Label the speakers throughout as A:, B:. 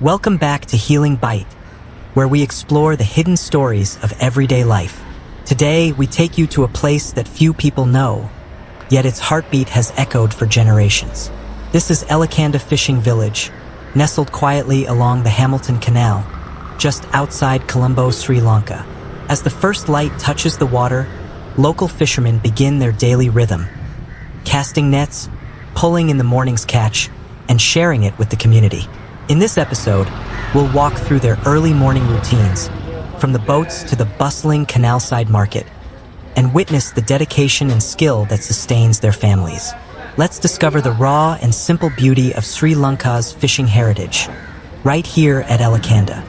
A: Welcome back to Healing Bite, where we explore the hidden stories of everyday life. Today, we take you to a place that few people know, yet its heartbeat has echoed for generations. This is Elakanda Fishing Village, nestled quietly along the Hamilton Canal, just outside Colombo, Sri Lanka. As the first light touches the water, local fishermen begin their daily rhythm, casting nets, pulling in the morning's catch, and sharing it with the community. In this episode, we'll walk through their early morning routines, from the boats to the bustling canal-side market, and witness the dedication and skill that sustains their families. Let's discover the raw and simple beauty of Sri Lanka's fishing heritage, right here at Elakanda.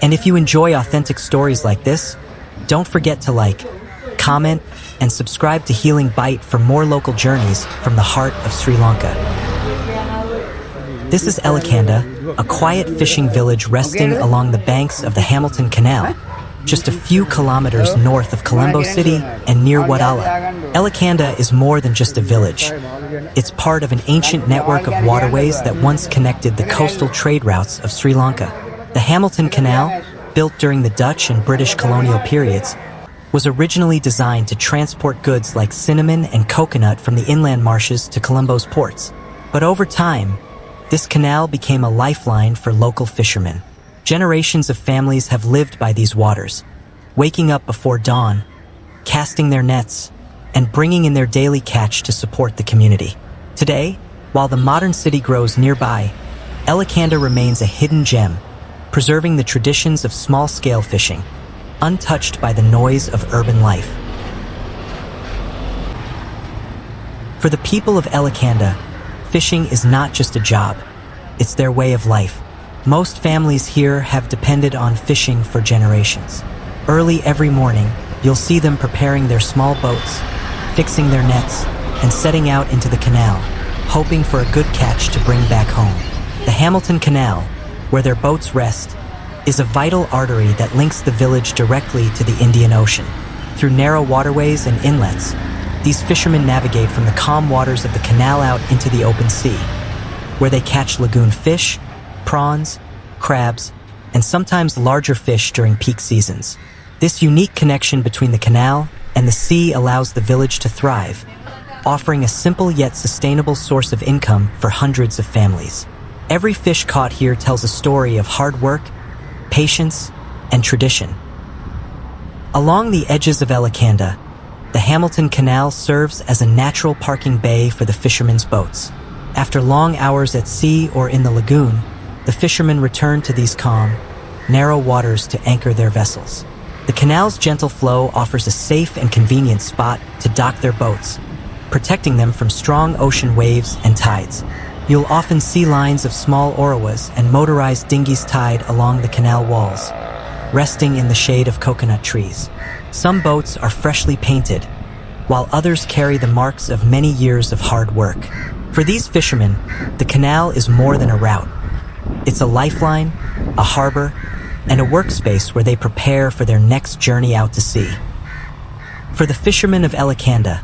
A: And if you enjoy authentic stories like this, don't forget to like, comment, and subscribe to Healing Bite for more local journeys from the heart of Sri Lanka. This is Elakanda, a quiet fishing village resting along the banks of the Hamilton Canal, just a few kilometers north of Colombo City and near Wadala. Elakanda is more than just a village. It's part of an ancient network of waterways that once connected the coastal trade routes of Sri Lanka. The Hamilton Canal, built during the Dutch and British colonial periods, was originally designed to transport goods like cinnamon and coconut from the inland marshes to Colombo's ports. But over time, this canal became a lifeline for local fishermen. Generations of families have lived by these waters, waking up before dawn, casting their nets, and bringing in their daily catch to support the community. Today, while the modern city grows nearby, Elakanda remains a hidden gem, preserving the traditions of small-scale fishing, untouched by the noise of urban life. For the people of Elakanda, fishing is not just a job, it's their way of life. Most families here have depended on fishing for generations. Early every morning, you'll see them preparing their small boats, fixing their nets, and setting out into the canal, hoping for a good catch to bring back home. The Hamilton Canal, where their boats rest, is a vital artery that links the village directly to the Indian Ocean. Through narrow waterways and inlets, these fishermen navigate from the calm waters of the canal out into the open sea, where they catch lagoon fish, prawns, crabs, and sometimes larger fish during peak seasons. This unique connection between the canal and the sea allows the village to thrive, offering a simple yet sustainable source of income for hundreds of families. Every fish caught here tells a story of hard work, patience, and tradition. Along the edges of Elakanda, the Hamilton Canal serves as a natural parking bay for the fishermen's boats. After long hours at sea or in the lagoon, the fishermen return to these calm, narrow waters to anchor their vessels. The canal's gentle flow offers a safe and convenient spot to dock their boats, protecting them from strong ocean waves and tides. You'll often see lines of small orawas and motorized dinghies tied along the canal walls, resting in the shade of coconut trees. Some boats are freshly painted, while others carry the marks of many years of hard work. For these fishermen, the canal is more than a route. It's a lifeline, a harbor, and a workspace where they prepare for their next journey out to sea. For the fishermen of Elakanda,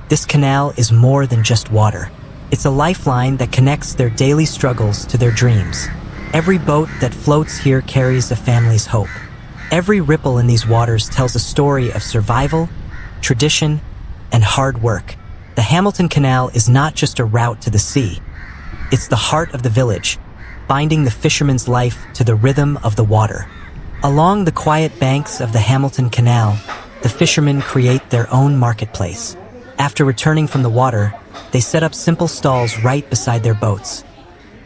A: this canal is more than just water. It's a lifeline that connects their daily struggles to their dreams. Every boat that floats here carries a family's hope. Every ripple in these waters tells a story of survival, tradition, and hard work. The Hamilton Canal is not just a route to the sea. It's the heart of the village, binding the fisherman's life to the rhythm of the water. Along the quiet banks of the Hamilton Canal, the fishermen create their own marketplace. After returning from the water, they set up simple stalls right beside their boats,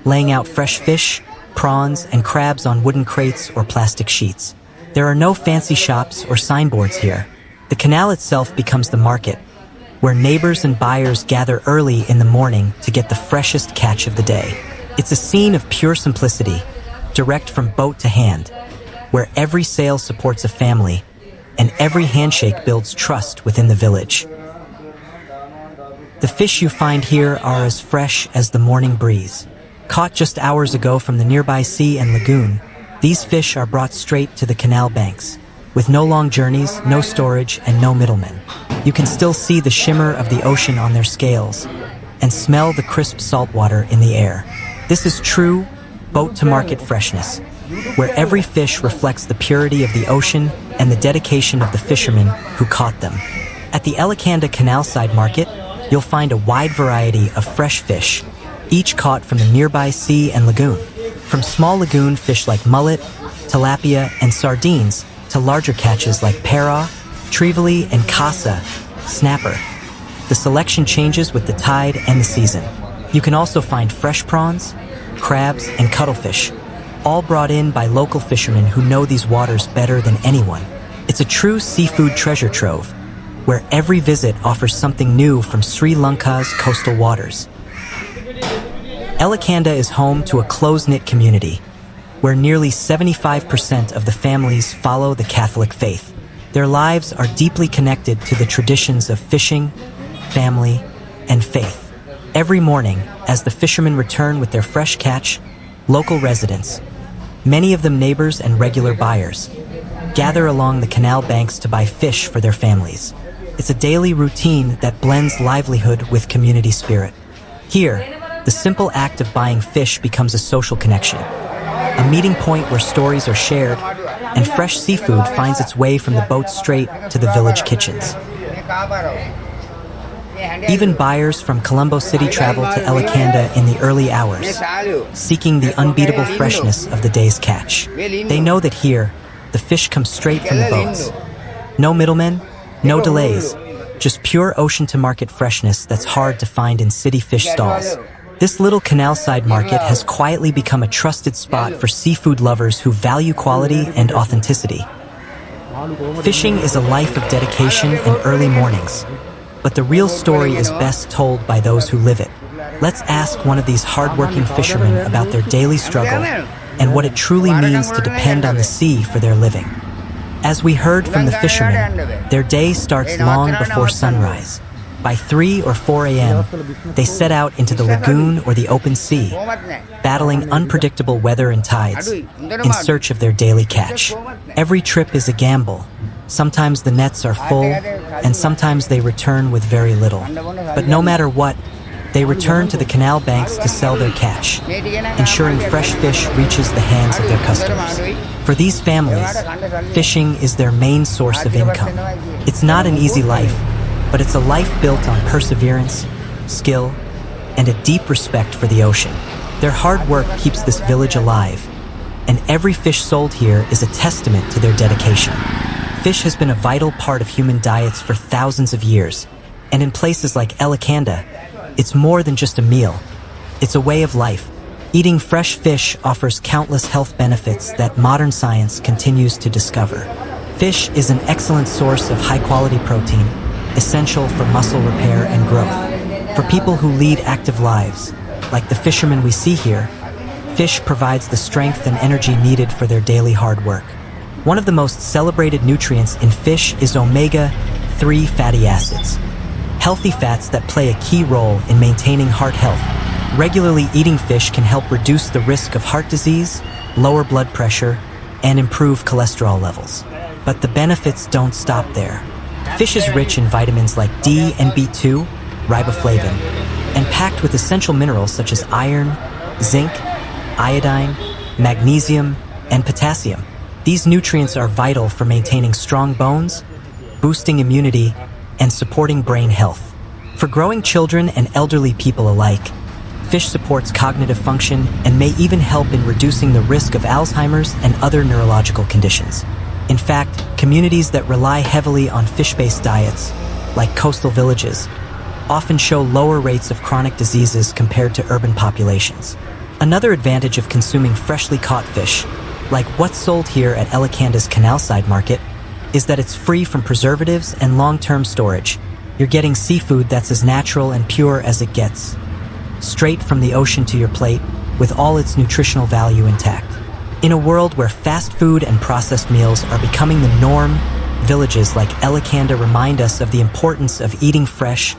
A: laying out fresh fish, prawns, and crabs on wooden crates or plastic sheets. There are no fancy shops or signboards here. The canal itself becomes the market, where neighbors and buyers gather early in the morning to get the freshest catch of the day. It's a scene of pure simplicity, direct from boat to hand, where every sale supports a family and every handshake builds trust within the village. The fish you find here are as fresh as the morning breeze. Caught just hours ago from the nearby sea and lagoon, these fish are brought straight to the canal banks, with no long journeys, no storage, and no middlemen. You can still see the shimmer of the ocean on their scales and smell the crisp salt water in the air. This is true, boat-to-market freshness, where every fish reflects the purity of the ocean and the dedication of the fishermen who caught them. At the Elakanda Canal side market, you'll find a wide variety of fresh fish, each caught from the nearby sea and lagoon. From small lagoon fish like mullet, tilapia, and sardines to larger catches like para, trevally, and casa, snapper. The selection changes with the tide and the season. You can also find fresh prawns, crabs, and cuttlefish, all brought in by local fishermen who know these waters better than anyone. It's a true seafood treasure trove, where every visit offers something new from Sri Lanka's coastal waters. Elakanda is home to a close-knit community, where nearly 75% of the families follow the Catholic faith. Their lives are deeply connected to the traditions of fishing, family, and faith. Every morning, as the fishermen return with their fresh catch, local residents, many of them neighbors and regular buyers, gather along the canal banks to buy fish for their families. It's a daily routine that blends livelihood with community spirit. Here, the simple act of buying fish becomes a social connection, a meeting point where stories are shared and fresh seafood finds its way from the boat straight to the village kitchens. Even buyers from Colombo City travel to Elakanda in the early hours, seeking the unbeatable freshness of the day's catch. They know that here, the fish come straight from the boats. No middlemen, no delays, just pure ocean-to-market freshness that's hard to find in city fish stalls. This little canal-side market has quietly become a trusted spot for seafood lovers who value quality and authenticity. Fishing is a life of dedication and early mornings, but the real story is best told by those who live it. Let's ask one of these hard-working fishermen about their daily struggle and what it truly means to depend on the sea for their living. As we heard from the fishermen, their day starts long before sunrise. By 3 or 4 a.m., they set out into the lagoon or the open sea, battling unpredictable weather and tides, in search of their daily catch. Every trip is a gamble. Sometimes the nets are full, and sometimes they return with very little. But no matter what, they return to the canal banks to sell their catch, ensuring fresh fish reaches the hands of their customers. For these families, fishing is their main source of income. It's not an easy life, but it's a life built on perseverance, skill, and a deep respect for the ocean. Their hard work keeps this village alive, and every fish sold here is a testament to their dedication. Fish has been a vital part of human diets for thousands of years, and in places like Elakanda, it's more than just a meal. It's a way of life. Eating fresh fish offers countless health benefits that modern science continues to discover. Fish is an excellent source of high-quality protein, essential for muscle repair and growth. For people who lead active lives, like the fishermen we see here, fish provides the strength and energy needed for their daily hard work. One of the most celebrated nutrients in fish is omega-3 fatty acids, healthy fats that play a key role in maintaining heart health. Regularly eating fish can help reduce the risk of heart disease, lower blood pressure, and improve cholesterol levels. But the benefits don't stop there. Fish is rich in vitamins like D and B2, riboflavin, and packed with essential minerals such as iron, zinc, iodine, magnesium, and potassium. These nutrients are vital for maintaining strong bones, boosting immunity, and supporting brain health. For growing children and elderly people alike, fish supports cognitive function and may even help in reducing the risk of Alzheimer's and other neurological conditions. In fact, communities that rely heavily on fish-based diets, like coastal villages, often show lower rates of chronic diseases compared to urban populations. Another advantage of consuming freshly caught fish, like what's sold here at Elakanda's canal-side market, is that it's free from preservatives and long-term storage. You're getting seafood that's as natural and pure as it gets, straight from the ocean to your plate, with all its nutritional value intact. In a world where fast food and processed meals are becoming the norm, villages like Elakanda remind us of the importance of eating fresh,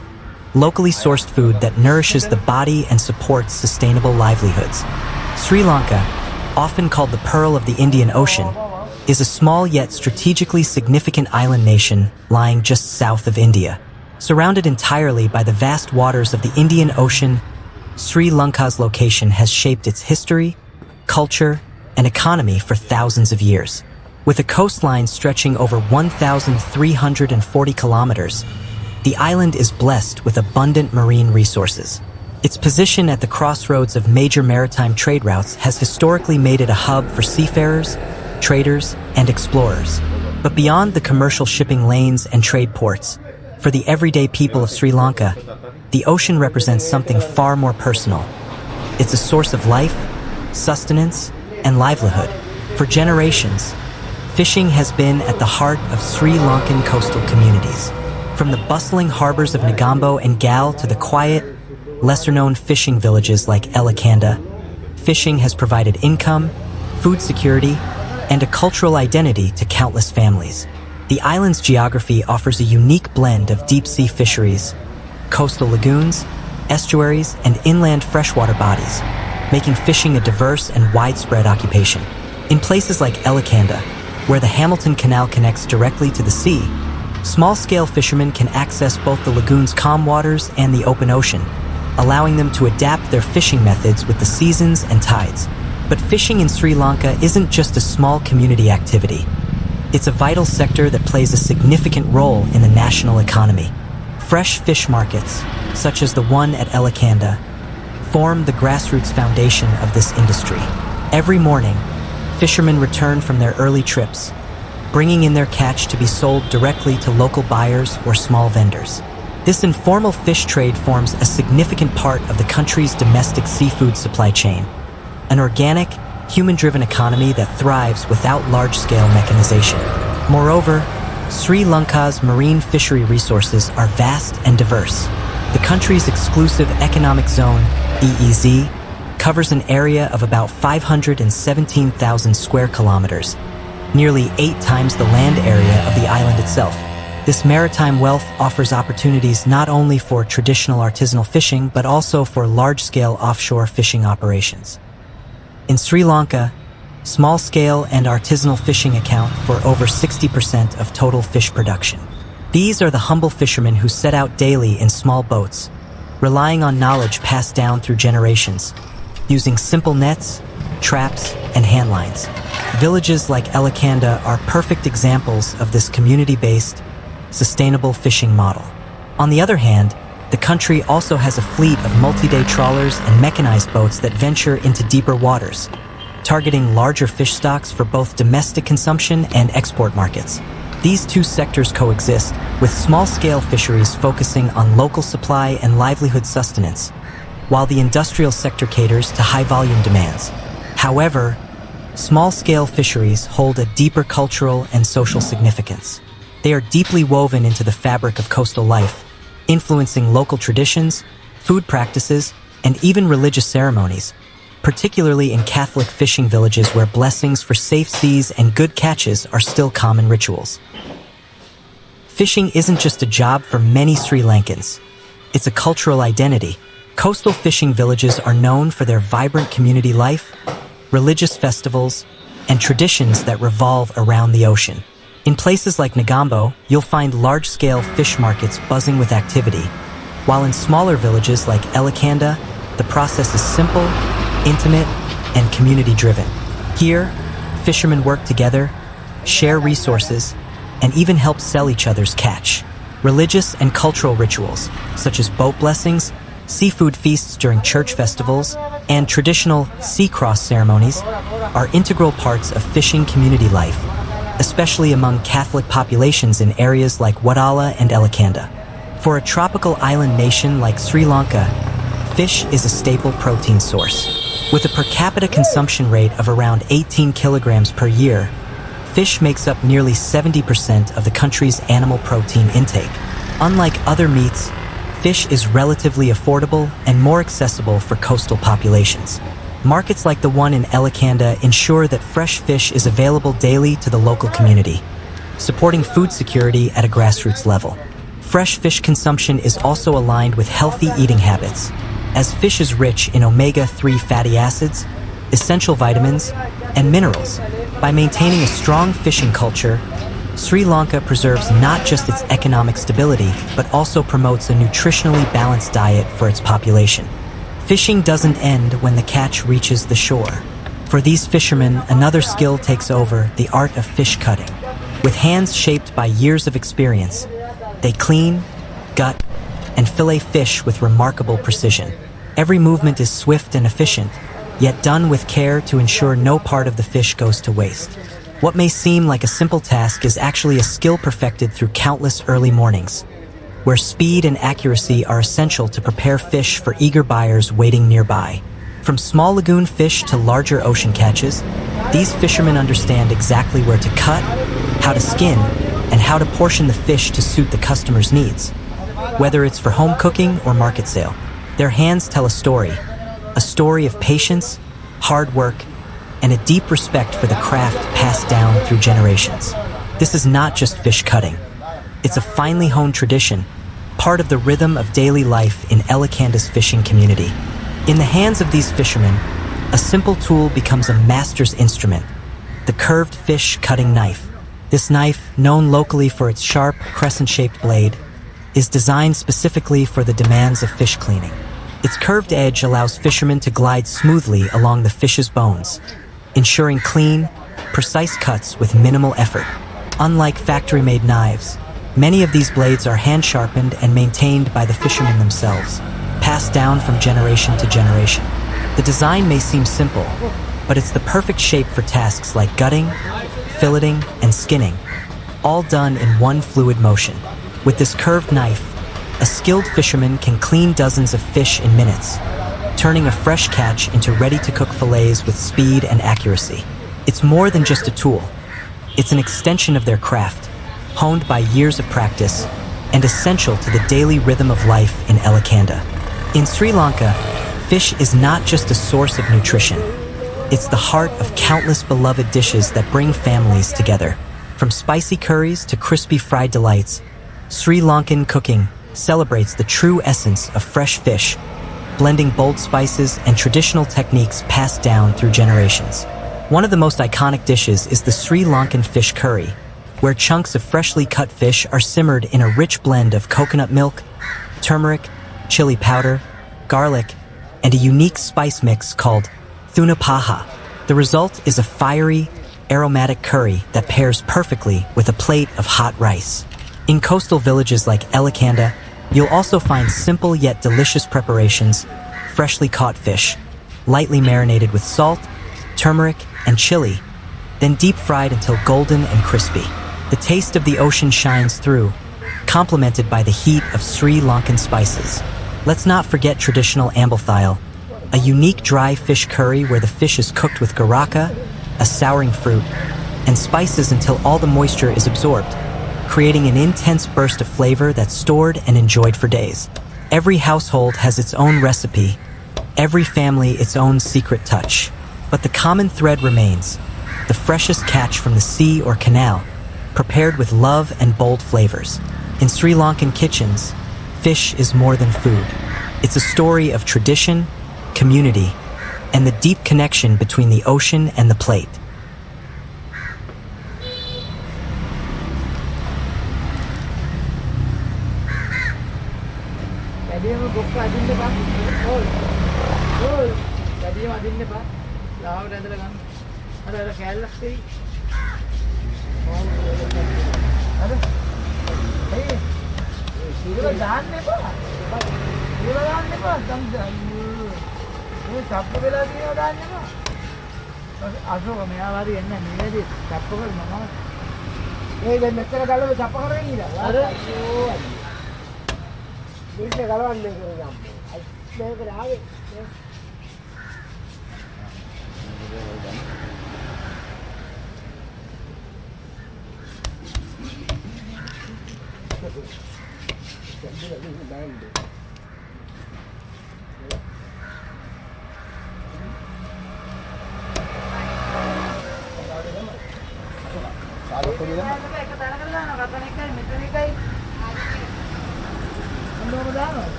A: locally sourced food that nourishes the body and supports sustainable livelihoods. Sri Lanka, often called the Pearl of the Indian Ocean, is a small yet strategically significant island nation lying just south of India. Surrounded entirely by the vast waters of the Indian Ocean, Sri Lanka's location has shaped its history, culture, and economy for thousands of years. With a coastline stretching over 1,340 kilometers, the island is blessed with abundant marine resources. Its position at the crossroads of major maritime trade routes has historically made it a hub for seafarers, traders, and explorers. But beyond the commercial shipping lanes and trade ports, for the everyday people of Sri Lanka, the ocean represents something far more personal. It's a source of life, sustenance, and livelihood. For generations, fishing has been at the heart of Sri Lankan coastal communities. From the bustling harbors of Negombo and Gal to the quiet, lesser-known fishing villages like Elakanda, fishing has provided income, food security, and a cultural identity to countless families. The island's geography offers a unique blend of deep-sea fisheries, coastal lagoons, estuaries, and inland freshwater bodies, making fishing a diverse and widespread occupation. In places like Elakanda, where the Hamilton Canal connects directly to the sea, small-scale fishermen can access both the lagoon's calm waters and the open ocean, allowing them to adapt their fishing methods with the seasons and tides. But fishing in Sri Lanka isn't just a small community activity. It's a vital sector that plays a significant role in the national economy. Fresh fish markets, such as the one at Elakanda, form the grassroots foundation of this industry. Every morning, fishermen return from their early trips, bringing in their catch to be sold directly to local buyers or small vendors. This informal fish trade forms a significant part of the country's domestic seafood supply chain, an organic, human-driven economy that thrives without large-scale mechanization. Moreover, Sri Lanka's marine fishery resources are vast and diverse. The country's exclusive economic zone, EEZ, covers an area of about 517,000 square kilometers, nearly 8 times the land area of the island itself. This maritime wealth offers opportunities not only for traditional artisanal fishing, but also for large-scale offshore fishing operations. In Sri Lanka, small-scale and artisanal fishing account for over 60% of total fish production. These are the humble fishermen who set out daily in small boats, relying on knowledge passed down through generations, using simple nets, traps, and hand lines. Villages like Elakanda are perfect examples of this community-based, sustainable fishing model. On the other hand, the country also has a fleet of multi-day trawlers and mechanized boats that venture into deeper waters, targeting larger fish stocks for both domestic consumption and export markets. These two sectors coexist, with small-scale fisheries focusing on local supply and livelihood sustenance, while the industrial sector caters to high-volume demands. However, small-scale fisheries hold a deeper cultural and social significance. They are deeply woven into the fabric of coastal life, influencing local traditions, food practices, and even religious ceremonies, particularly in Catholic fishing villages where blessings for safe seas and good catches are still common rituals. Fishing isn't just a job for many Sri Lankans. It's a cultural identity. Coastal fishing villages are known for their vibrant community life, religious festivals, and traditions that revolve around the ocean. In places like Negombo, you'll find large-scale fish markets buzzing with activity, while in smaller villages like Elakanda, the process is simple, intimate, and community-driven. Here, fishermen work together, share resources, and even help sell each other's catch. Religious and cultural rituals, such as boat blessings, seafood feasts during church festivals, and traditional sea cross ceremonies, are integral parts of fishing community life, especially among Catholic populations in areas like Wadala and Elakanda. For a tropical island nation like Sri Lanka, fish is a staple protein source. With a per capita consumption rate of around 18 kilograms per year, fish makes up nearly 70% of the country's animal protein intake. Unlike other meats, fish is relatively affordable and more accessible for coastal populations. Markets like the one in Elakanda ensure that fresh fish is available daily to the local community, supporting food security at a grassroots level. Fresh fish consumption is also aligned with healthy eating habits, as fish is rich in omega-3 fatty acids, essential vitamins, and minerals. By maintaining a strong fishing culture, Sri Lanka preserves not just its economic stability, but also promotes a nutritionally balanced diet for its population. Fishing doesn't end when the catch reaches the shore. For these fishermen, another skill takes over, the art of fish cutting. With hands shaped by years of experience, they clean, gut, and fillet fish with remarkable precision. Every movement is swift and efficient, yet done with care to ensure no part of the fish goes to waste. What may seem like a simple task is actually a skill perfected through countless early mornings, where speed and accuracy are essential to prepare fish for eager buyers waiting nearby. From small lagoon fish to larger ocean catches, these fishermen understand exactly where to cut, how to skin, and how to portion the fish to suit the customer's needs. Whether it's for home cooking or market sale, their hands tell a story of patience, hard work, and a deep respect for the craft passed down through generations. This is not just fish cutting. It's a finely honed tradition, part of the rhythm of daily life in Elakanda's fishing community. In the hands of these fishermen, a simple tool becomes a master's instrument, the curved fish cutting knife. This knife, known locally for its sharp, crescent-shaped blade, is designed specifically for the demands of fish cleaning. Its curved edge allows fishermen to glide smoothly along the fish's bones, ensuring clean, precise cuts with minimal effort. Unlike factory-made knives, many of these blades are hand-sharpened and maintained by the fishermen themselves, passed down from generation to generation. The design may seem simple, but it's the perfect shape for tasks like gutting, filleting, and skinning, all done in one fluid motion. With this curved knife, a skilled fisherman can clean dozens of fish in minutes, turning a fresh catch into ready-to-cook fillets with speed and accuracy. It's more than just a tool. It's an extension of their craft, honed by years of practice, and essential to the daily rhythm of life in Elakanda. In Sri Lanka, fish is not just a source of nutrition. It's the heart of countless beloved dishes that bring families together. From spicy curries to crispy fried delights, Sri Lankan cooking celebrates the true essence of fresh fish, blending bold spices and traditional techniques passed down through generations. One of the most iconic dishes is the Sri Lankan fish curry, where chunks of freshly cut fish are simmered in a rich blend of coconut milk, turmeric, chili powder, garlic, and a unique spice mix called thunapaha. The result is a fiery, aromatic curry that pairs perfectly with a plate of hot rice. In coastal villages like Elakanda, you'll also find simple yet delicious preparations: freshly caught fish, lightly marinated with salt, turmeric, and chili, then deep fried until golden and crispy. The taste of the ocean shines through, complemented by the heat of Sri Lankan spices. Let's not forget traditional ambalthile, a unique dry fish curry where the fish is cooked with garaka, a souring fruit, and spices until all the moisture is absorbed, creating an intense burst of flavor that's stored and enjoyed for days. Every household has its own recipe, every family its own secret touch. But the common thread remains: the freshest catch from the sea or canal, prepared with love and bold flavors. In Sri Lankan kitchens, fish is more than food. It's a story of tradition, community, and the deep connection between the ocean and the plate.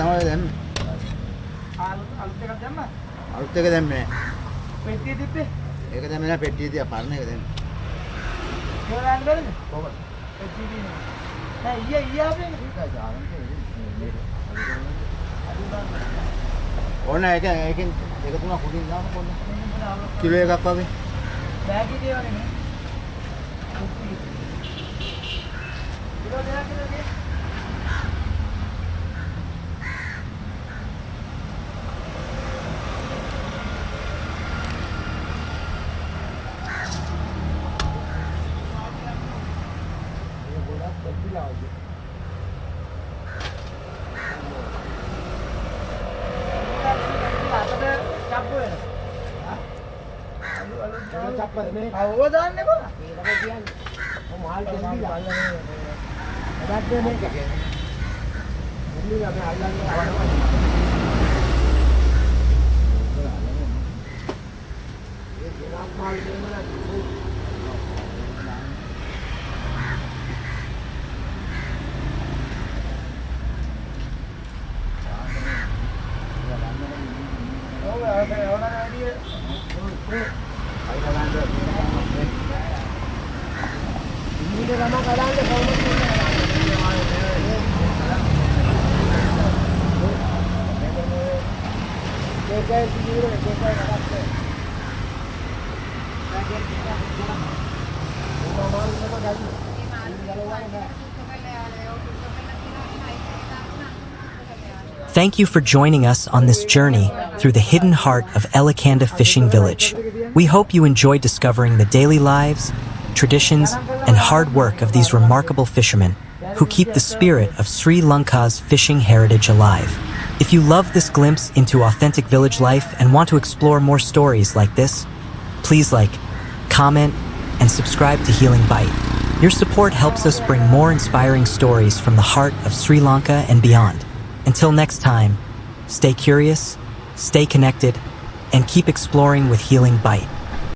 B: තමයි දැම්මේ.
C: අලුත් එකක් දැම්මා.
B: අලුත් එක දැම්මේ නෑ.
C: පෙට්ටිය තිබ්බේ.
B: ඒක දැම්මේ නෑ පෙට්ටිය තියා පරණ එක දැම්මේ.
C: ඒවලන් බැලුද? කොහොමද? පෙට්ටිය දිනනවා. නෑ ඊයේ ආපේ.
B: ඕන එකෙන් එක තුනක් උඩින් දාන්න කොන්න. කිලෝ එකක් වගේ.
C: බෑග් එකේ වගේ නේ. කිලෝ දෙකක් නේ. वो दान ने बोला माल के माल बैठने के दिल्ली में अल्लाह ने ये जनाब माल के में
A: Thank you for joining us on this journey through the hidden heart of Elakanda Fishing Village. We hope you enjoyed discovering the daily lives, traditions, and hard work of these remarkable fishermen who keep the spirit of Sri Lanka's fishing heritage alive. If you love this glimpse into authentic village life and want to explore more stories like this, please like, comment, and subscribe to Healing Bite. Your support helps us bring more inspiring stories from the heart of Sri Lanka and beyond. Until next time, stay curious, stay connected, and keep exploring with Healing Bite.